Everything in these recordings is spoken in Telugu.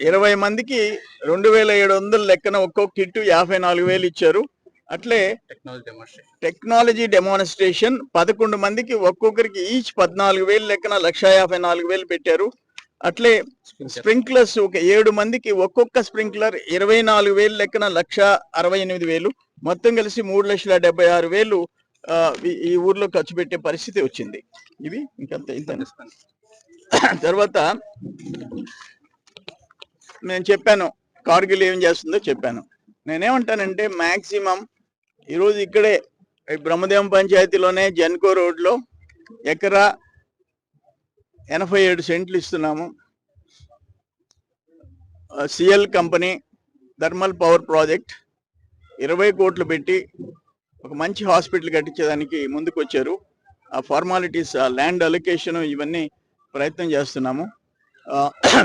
20 మందికి 2700 లెక్కన ఒక్కొక్క కిట్ 54,000 ఇచ్చారు. అట్లే టెక్నాలజీ డెమాన్స్ట్రేషన్ 11 మందికి ఒక్కొక్కరికి ఈచ్ 14,000 లెక్కన 1,54,000 పెట్టారు. అట్లే స్ప్రింక్లర్స్ ఒక 7 మందికి ఒక్కొక్క స్ప్రింక్లర్ 24,000 లెక్కన 1,68,000, మొత్తం కలిసి 3,76,000 ఈ ఊర్లో ఖర్చు పెట్టే పరిస్థితి వచ్చింది. ఇవి ఇంత తర్వాత నేను చెప్పాను కార్గిల్ ఏం చేస్తుందో చెప్పాను. నేనేమంటానంటే మాక్సిమం ఈరోజు ఇక్కడే బ్రహ్మదేవం పంచాయతీలోనే జెన్కో రోడ్లో ఎకరా 87 సెంట్లు ఇస్తున్నాము. CL company thermal power project 20 కోట్లు పెట్టి ఒక మంచి హాస్పిటల్ కట్టించేదానికి ముందుకు వచ్చారు. ఆ ఫార్మాలిటీస్, ఆ ల్యాండ్ అలొకేషన్ ఇవన్నీ ప్రయత్నం చేస్తున్నాము.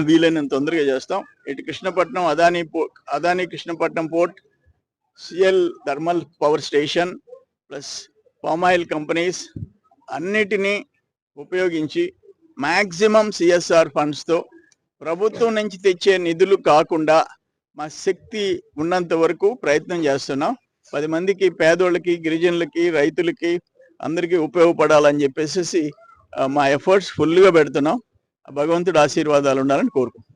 వీలైనంత తొందరగా చేస్తాం. ఇటు Krishnapatnam Adani Krishnapatnam port, CL thermal power station plus palm oil companies అన్నిటినీ ఉపయోగించి మ్యాక్సిమం సిఎస్ఆర్ ఫండ్స్తో ప్రభుత్వం నుంచి తెచ్చే నిధులు కాకుండా మా శక్తి ఉన్నంత వరకు ప్రయత్నం చేస్తున్నాం. 10 మందికి, పేదోళ్ళకి, గిరిజనులకి, రైతులకి అందరికీ ఉపయోగపడాలని చెప్పేసి మా ఎఫర్ట్స్ ఫుల్గా పెడుతున్నాం. భగవంతుడి ఆశీర్వాదాలు ఉండాలని కోరుకుంటున్నాం.